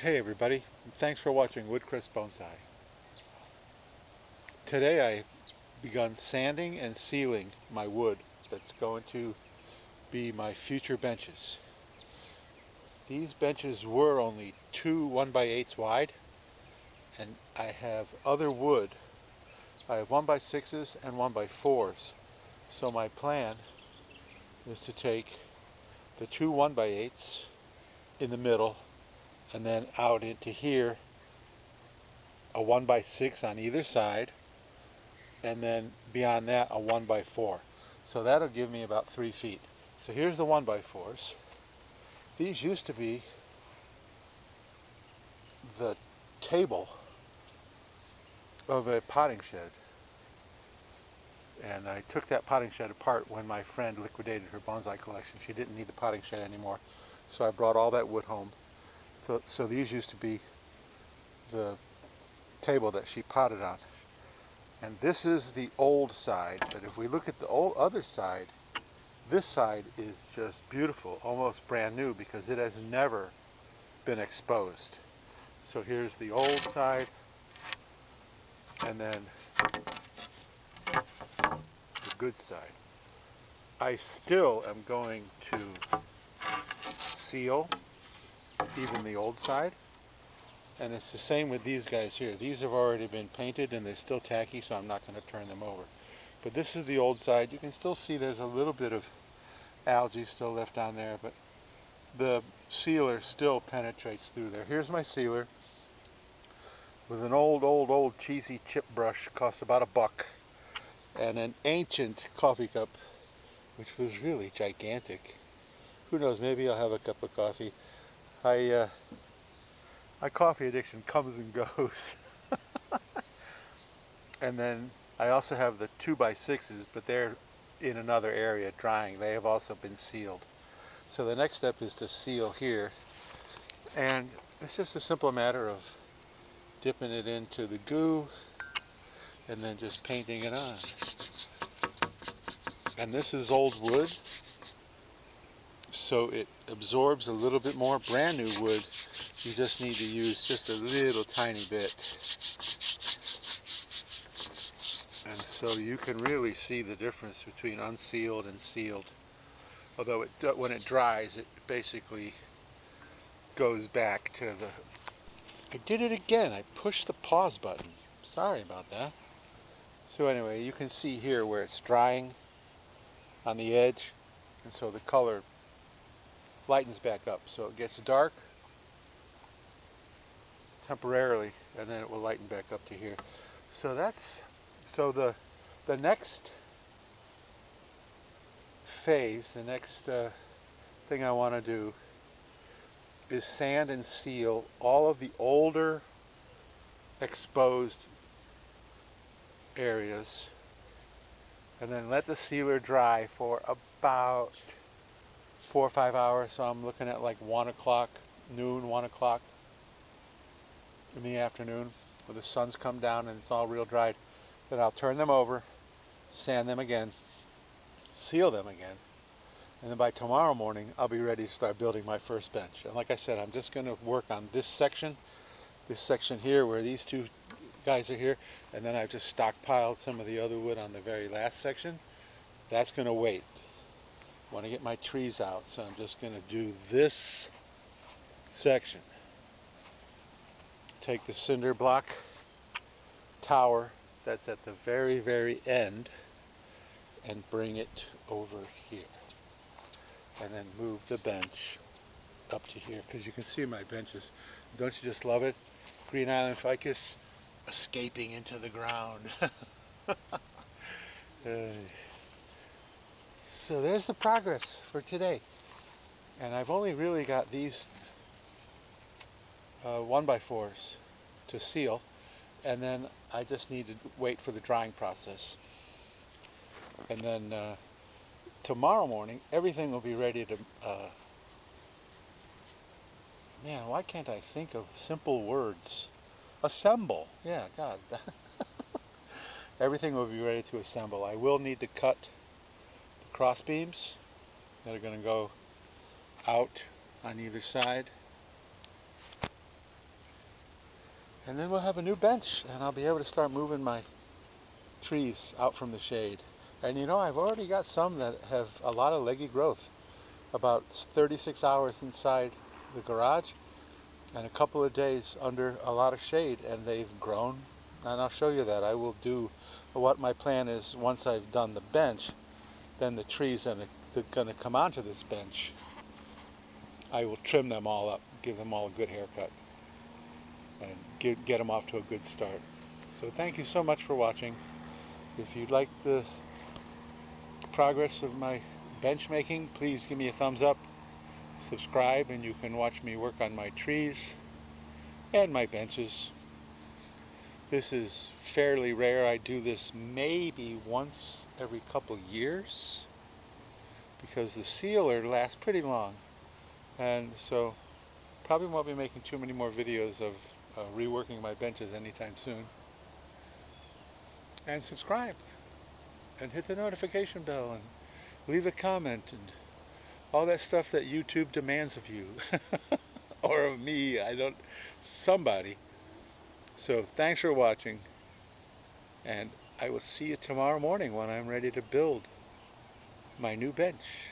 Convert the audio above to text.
Hey everybody, thanks for watching Woodcrest Bonsai. Today I begun sanding and sealing my wood that's going to be my future benches. These benches were only two 1x8s wide, and I have other wood. I have 1x6s and 1x4s. So my plan is to take the two 1x8s in the middle and then out into here a 1x6 on either side, and then beyond that a 1x4. So that'll give me about 3 feet. So here's the 1x4s. These used to be the table of a potting shed. And I took that potting shed apart when my friend liquidated her bonsai collection. She didn't need the potting shed anymore. So I brought all that wood home. So these used to be the table that she potted on. And this is the old side, but if we look at the other side, this side is just beautiful, almost brand new, because it has never been exposed. So here's the old side, and then the good side. I still am going to seal even the old side, and it's the same with these guys here. These have already been painted and they're still tacky, so I'm not going to turn them over. But this is the old side. You can still see there's a little bit of algae still left on there, but the sealer still penetrates through there. Here's my sealer with an old cheesy chip brush, cost about $1, and an ancient coffee cup, which was really gigantic. Who knows, maybe I'll have a cup of coffee. My coffee addiction comes and goes. And then I also have the 2x6s, but they're in another area drying. They have also been sealed. So the next step is to seal here, and it's just a simple matter of dipping it into the goo and then just painting it on. And this is old wood, so it absorbs a little bit more. Brand new wood, you just need to use just a little tiny bit. And so you can really see the difference between unsealed and sealed. Although when it dries, it basically goes back to the... I did it again. I pushed the pause button. Sorry about that. So anyway, you can see here where it's drying on the edge, and so the color lightens back up. So it gets dark temporarily, and then it will lighten back up to here. So the next phase, the next thing I want to do is sand and seal all of the older exposed areas, and then let the sealer dry for about 4 or 5 hours. So I'm looking at like 1 o'clock, noon, 1 o'clock in the afternoon, where the sun's come down and it's all real dried. Then I'll turn them over, sand them again, seal them again, and then by tomorrow morning I'll be ready to start building my first bench. And like I said, I'm just going to work on this section here where these two guys are here, and then I've just stockpiled some of the other wood on the very last section. That's going to wait. I want to get my trees out, so I'm just going to do this section. Take the cinder block tower that's at the very end and bring it over here, and then move the bench up to here, because you can see my benches. Don't you just love it? Green Island ficus escaping into the ground. So there's the progress for today, and I've only really got these 1x4s to seal, and then I just need to wait for the drying process, and then tomorrow morning everything will be ready to man, why can't I think of simple words? Assemble. Yeah, God. Everything will be ready to assemble. I will need to cut the cross beams that are going to go out on either side. And then we'll have a new bench, and I'll be able to start moving my trees out from the shade. And you know, I've already got some that have a lot of leggy growth. About 36 hours inside the garage and a couple of days under a lot of shade, and they've grown. And I'll show you that. I will do what my plan is once I've done the bench. Then the trees that are going to come onto this bench, I will trim them all up, give them all a good haircut, and get them off to a good start. So thank you so much for watching. If you'd like the progress of my bench making, please give me a thumbs up, subscribe, and you can watch me work on my trees and my benches. This is fairly rare. I do this maybe once every couple years because the sealer lasts pretty long, and so probably won't be making too many more videos of reworking my benches anytime soon. And subscribe and hit the notification bell and leave a comment and all that stuff that YouTube demands of you or of me, somebody. So thanks for watching, and I will see you tomorrow morning when I'm ready to build my new bench.